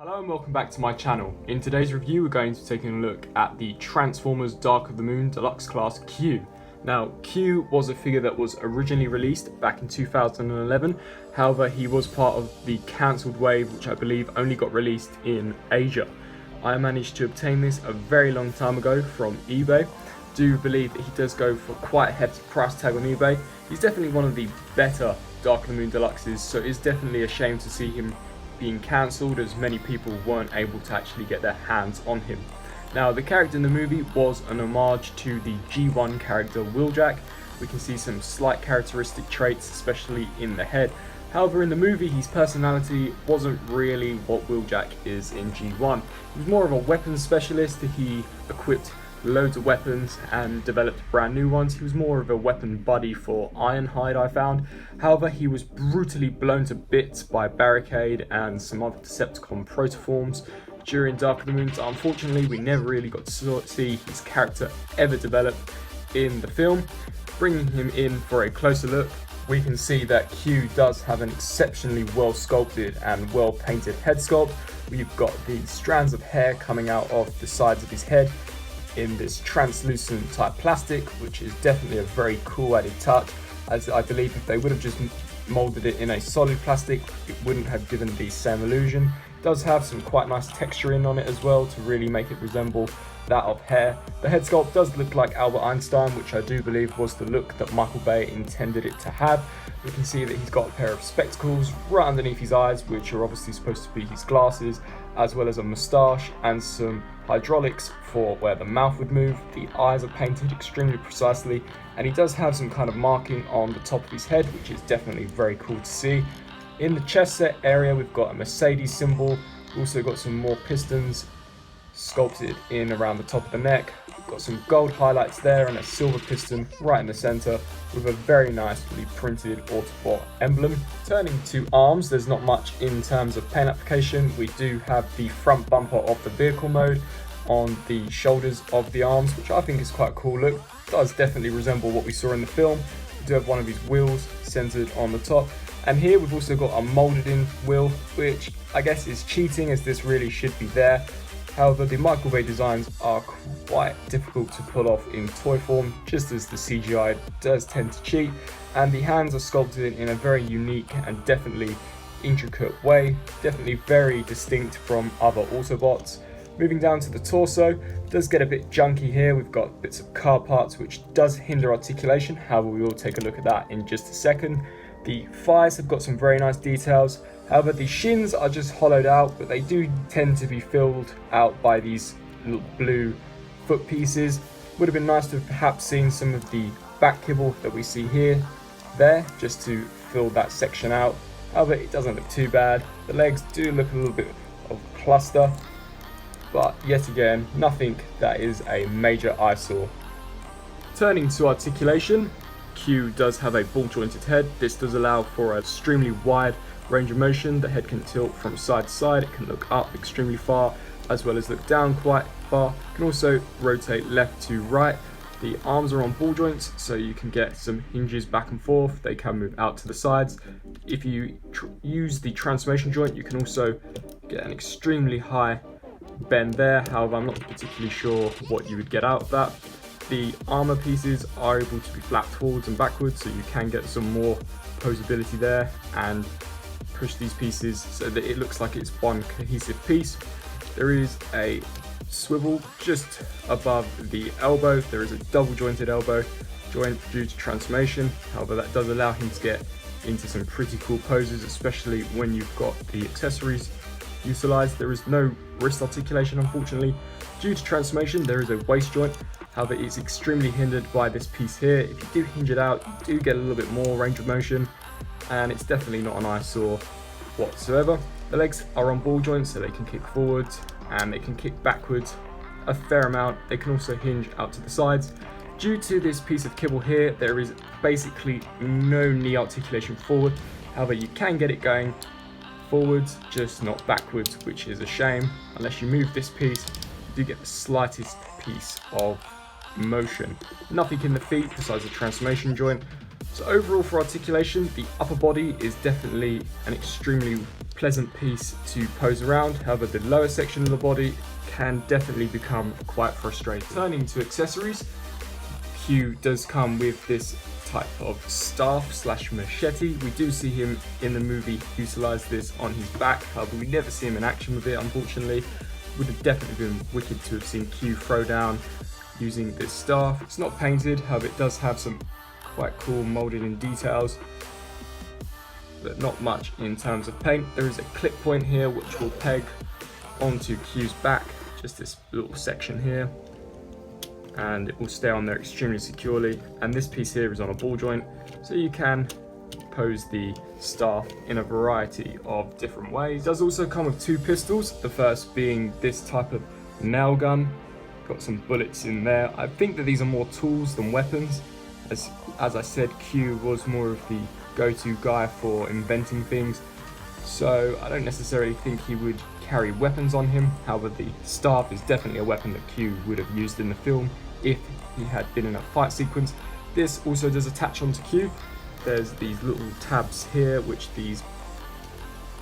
Hello and welcome back to my channel. In today's review we're going to be taking a look at the Transformers Dark of the Moon Deluxe Class Q. Now Q was a figure that was originally released back in 2011, however he was part of the cancelled wave which I believe only got released in Asia. I managed to obtain this a very long time ago from eBay. Do believe that he does go for quite a hefty price tag on eBay. He's definitely one of the better Dark of the Moon Deluxes, so it's definitely a shame to see him being cancelled as many people weren't able to actually get their hands on him. Now the character in the movie was an homage to the G1 character Wheeljack. We can see some slight characteristic traits, especially in the head. However, in the movie his personality wasn't really what Wheeljack is in G1. He was more of a weapons specialist. He equipped loads of weapons and developed brand new ones. He was more of a weapon buddy for Ironhide, I found. However, he was brutally blown to bits by Barricade and some other Decepticon protoforms during Dark of the Moon. So unfortunately, we never really got to see his character ever develop in the film. Bringing him in for a closer look, we can see that Q does have an exceptionally well sculpted and well painted head sculpt. We've got the strands of hair coming out of the sides of his head in this translucent type plastic, which is definitely a very cool added touch, as I believe if they would have just molded it in a solid plastic it wouldn't have given the same illusion. It does have some quite nice texturing on it as well to really make it resemble that of hair. The head sculpt does look like Albert Einstein, which I do believe was the look that Michael Bay intended it to have. We can see that he's got a pair of spectacles right underneath his eyes, which are obviously supposed to be his glasses, as well as a moustache and some hydraulics for where the mouth would move. The eyes are painted extremely precisely, and he does have some kind of marking on the top of his head, which is definitely very cool to see. In the chest set area we've got a Mercedes symbol. We've also got some more pistons sculpted in around the top of the neck. We've got some gold highlights there and a silver piston right in the center with a very nicely printed Autobot emblem. Turning to arms, there's not much in terms of paint application. We do have the front bumper of the vehicle mode on the shoulders of the arms, which I think is quite a cool look. It does definitely resemble what we saw in the film. We do have one of his wheels centered on the top, and here we've also got a molded in wheel, which I guess is cheating as this really should be there. However, the Michael Bay designs are quite difficult to pull off in toy form, just as the CGI does tend to cheat, and the hands are sculpted in a very unique and definitely intricate way, definitely very distinct from other Autobots. Moving down to the torso, it does get a bit junky here. We've got bits of car parts which does hinder articulation, however we will take a look at that in just a second. The thighs have got some very nice details. However, the shins are just hollowed out, but they do tend to be filled out by these little blue foot pieces. Would have been nice to have perhaps seen some of the back kibble that we see here, there, just to fill that section out. However, it doesn't look too bad. The legs do look a little bit of cluster, but yet again, nothing that is a major eyesore. Turning to articulation, Q does have a ball jointed head. This does allow for an extremely wide range of motion. The head can tilt from side to side, it can look up extremely far as well as look down quite far. It can also rotate left to right. The arms are on ball joints, so you can get some hinges back and forth. They can move out to the sides. If you use the transformation joint, you can also get an extremely high bend there. However, I'm not particularly sure what you would get out of that. The armor pieces are able to be flapped forwards and backwards, so you can get some more posability there and push these pieces so that it looks like it's one cohesive piece. There is a swivel just above the elbow. There is a double jointed elbow joint due to transformation. However, that does allow him to get into some pretty cool poses, especially when you've got the accessories utilized. There is no wrist articulation, unfortunately. Due to transformation, there is a waist joint. However, it's extremely hindered by this piece here. If you do hinge it out, you do get a little bit more range of motion, and it's definitely not an eyesore whatsoever. The legs are on ball joints, so they can kick forwards and they can kick backwards a fair amount. They can also hinge out to the sides. Due to this piece of kibble here, there is basically no knee articulation forward. However, you can get it going forwards, just not backwards, which is a shame. Unless you move this piece, you do get the slightest piece of motion. Nothing in the feet besides the transformation joint. So overall for articulation, the upper body is definitely an extremely pleasant piece to pose around. However, the lower section of the body can definitely become quite frustrating. Turning to accessories, Q does come with this type of staff slash machete. We do see him in the movie utilize this on his back, however we never see him in action with it, unfortunately. Would have definitely been wicked to have seen Q throw down using this staff. It's not painted, however it does have some quite cool molded in details, but not much in terms of paint. There is a clip point here which will peg onto Q's back, just this little section here, and it will stay on there extremely securely. And this piece here is on a ball joint, so you can pose the staff in a variety of different ways. It does also come with two pistols, the first being this type of nail gun. Got some bullets in there. I think that these are more tools than weapons. As I said, Q was more of the go-to guy for inventing things, so I don't necessarily think he would carry weapons on him. However, the staff is definitely a weapon that Q would have used in the film if he had been in a fight sequence. This also does attach onto Q. There's these little tabs here which these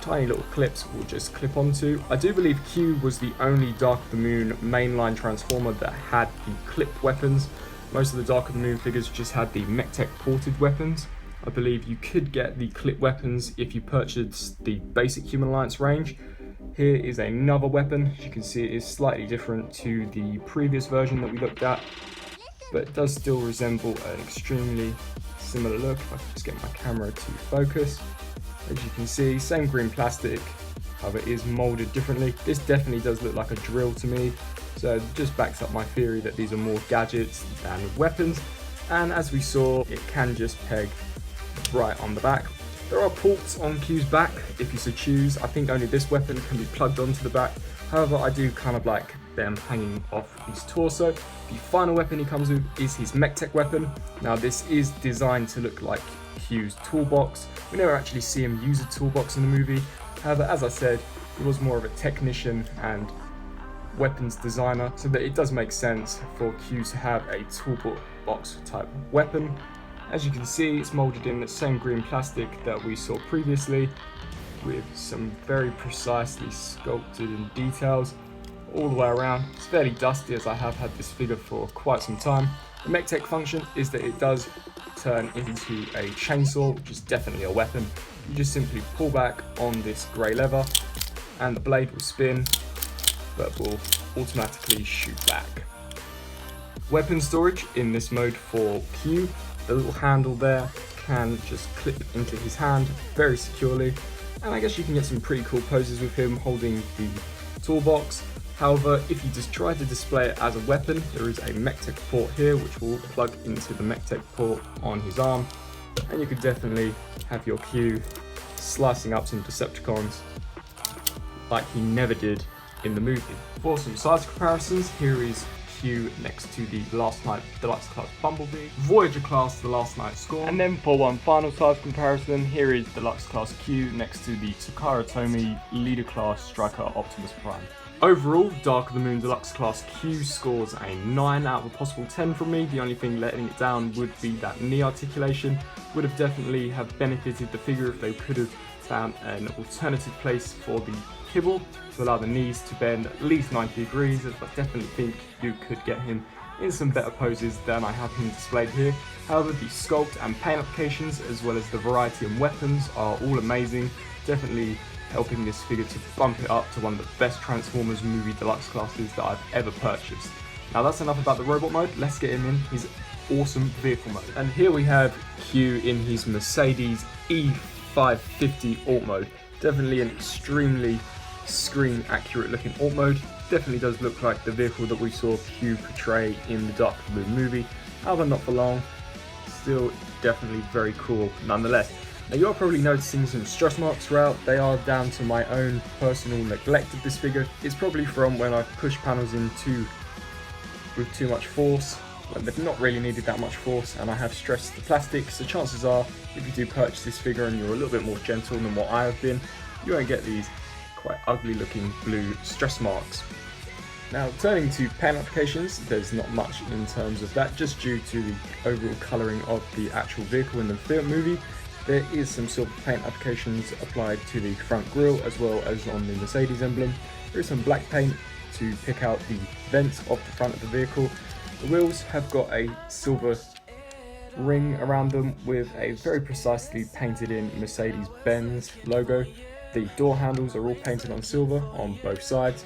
tiny little clips will just clip onto. I do believe Q was the only Dark of the Moon mainline transformer that had the clip weapons. Most of the Dark of the Moon figures just had the Mech-Tech ported weapons. I believe you could get the clip weapons if you purchased the basic Human Alliance range. Here is another weapon. As you can see, it is slightly different to the previous version that we looked at, but it does still resemble an extremely similar look. If I can just get my camera to focus. As you can see, same green plastic, however it is molded differently. This definitely does look like a drill to me, so it just backs up my theory that these are more gadgets than weapons. And as we saw, it can just peg right on the back. There are ports on Q's back if you so choose. I think only this weapon can be plugged onto the back. However, I do kind of like them hanging off his torso. The final weapon he comes with is his Mech-Tech Weapon. Now this is designed to look like Q's toolbox. We never actually see him use a toolbox in the movie. However, as I said, he was more of a technician and weapons designer, so that it does make sense for Q to have a toolbox type weapon. As you can see, it's molded in the same green plastic that we saw previously, with some very precisely sculpted in details all the way around. It's fairly dusty as I have had this figure for quite some time. The Mech-Tech function is that it does turn into a chainsaw, which is definitely a weapon. You just simply pull back on this grey lever and the blade will spin, but will automatically shoot back. Weapon storage in this mode for Q. The little handle there can just clip into his hand very securely, and I guess you can get some pretty cool poses with him holding the toolbox. However, if you just try to display it as a weapon, there is a Mech-Tech port here which will plug into the Mech-Tech port on his arm, and you could definitely have your Q slicing up some Decepticons like he never did in the movie. For some size comparisons, here is Q next to the Last Night Deluxe Class Bumblebee, Voyager Class the Last Night Scorn, and then for one final size comparison, here is Deluxe Class Q next to the Takara Tomy Leader Class Striker Optimus Prime. Overall, Dark of the Moon Deluxe Class Q scores a 9 out of a possible 10 from me. The only thing letting it down would be that knee articulation. Would have definitely have benefited the figure if they could have found an alternative place for the kibble to allow the knees to bend at least 90 degrees, as I definitely think you could get him in some better poses than I have him displayed here. However, the sculpt and paint applications, as well as the variety of weapons, are all amazing, definitely helping this figure to bump it up to one of the best Transformers movie deluxe classes that I've ever purchased. Now that's enough about the robot mode, let's get him in his awesome vehicle mode. And here we have Q in his Mercedes E550 alt mode. Definitely an extremely screen accurate looking alt mode. Definitely does look like the vehicle that we saw Q portray in the Dark of the Moon movie. However, not for long. Still definitely very cool nonetheless. Now you are probably noticing some stress marks throughout. They are down to my own personal neglect of this figure. It's probably from when I push panels in with too much force, when they've not really needed that much force, and I have stressed the plastic. So chances are, if you do purchase this figure and you're a little bit more gentle than what I have been, you won't get these quite ugly looking blue stress marks. Now turning to paint applications, there's not much in terms of that, just due to the overall colouring of the actual vehicle in the film movie. There is some silver paint applications applied to the front grille as well as on the Mercedes emblem. There is some black paint to pick out the vents of the front of the vehicle. The wheels have got a silver ring around them with a very precisely painted in Mercedes-Benz logo. The door handles are all painted on silver on both sides.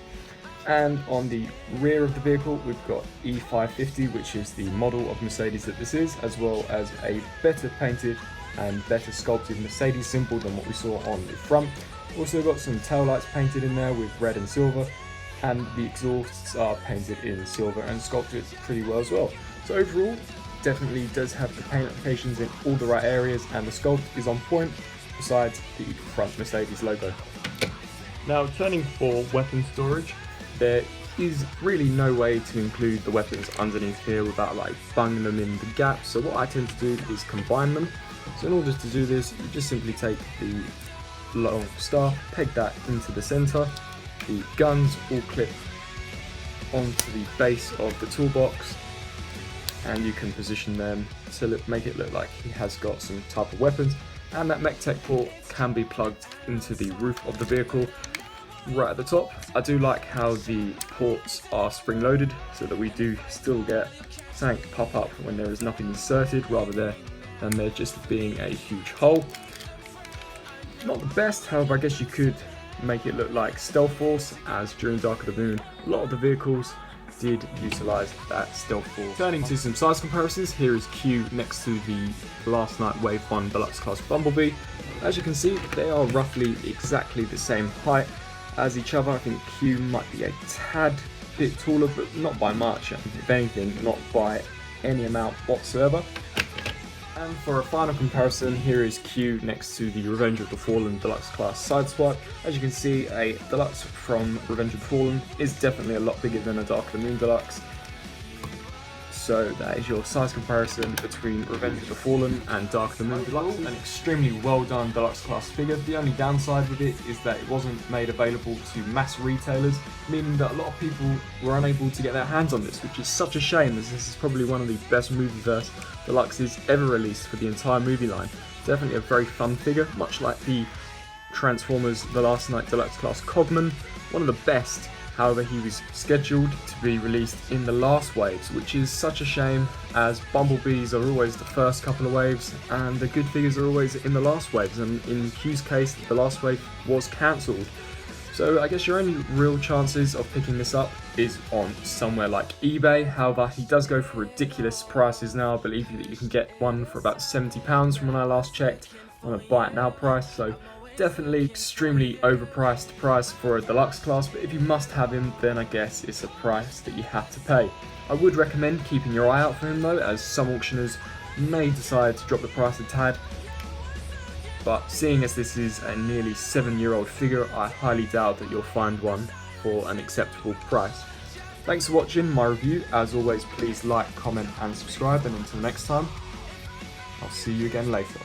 And on the rear of the vehicle we've got E550, which is the model of Mercedes that this is, as well as a better painted and better sculpted Mercedes symbol than what we saw on the front. Also got some taillights painted in there with red and silver, and the exhausts are painted in silver and sculpted pretty well as well. So overall, definitely does have the paint applications in all the right areas, and the sculpt is on point, besides the front Mercedes logo. Now turning for weapon storage, there is really no way to include the weapons underneath here without like bunging them in the gaps, so what I tend to do is combine them. So in order to do this, you just simply take the long staff, peg that into the centre, the guns all clip onto the base of the toolbox, and you can position them to make it look like he has got some type of weapons, and that Mech-Tech port can be plugged into the roof of the vehicle right at the top. I do like how the ports are spring-loaded so that we do still get something pop up when there is nothing inserted rather than there just being a huge hole. Not the best, however I guess you could make it look like Stealth Force, as during Dark of the Moon a lot of the vehicles did utilise that Stealth Force. Turning to some size comparisons, here is Q next to the Last Night Wave 1 Deluxe Class Bumblebee. As you can see, they are roughly exactly the same height as each other. I think Q might be a tad bit taller, but not by much, and if anything, not by any amount whatsoever. And for a final comparison, here is Q next to the Revenge of the Fallen Deluxe Class Sideswipe. As you can see, a Deluxe from Revenge of the Fallen is definitely a lot bigger than a Dark of the Moon Deluxe. So that is your size comparison between Revenge of the Fallen and Dark of the Moon Deluxe. An extremely well done Deluxe Class figure. The only downside with it is that it wasn't made available to mass retailers, meaning that a lot of people were unable to get their hands on this, which is such a shame, as this is probably one of the best Movieverse Deluxes ever released for the entire movie line. Definitely a very fun figure, much like the Transformers The Last Night Deluxe Class Cogman, one of the best. However, he was scheduled to be released in the last waves, which is such a shame, as Bumblebees are always the first couple of waves and the good figures are always in the last waves, and in Q's case the last wave was cancelled. So I guess your only real chances of picking this up is on somewhere like eBay. However, he does go for ridiculous prices now. I believe that you can get one for about £70 from when I last checked on a buy it now price, so definitely extremely overpriced price for a deluxe class, but if you must have him, then I guess it's a price that you have to pay. I would recommend keeping your eye out for him though, as some auctioneers may decide to drop the price a tad, but seeing as this is a nearly 7-year-old figure, I highly doubt that you'll find one for an acceptable price. Thanks for watching my review. As always, please like, comment and subscribe, and until next time, I'll see you again later.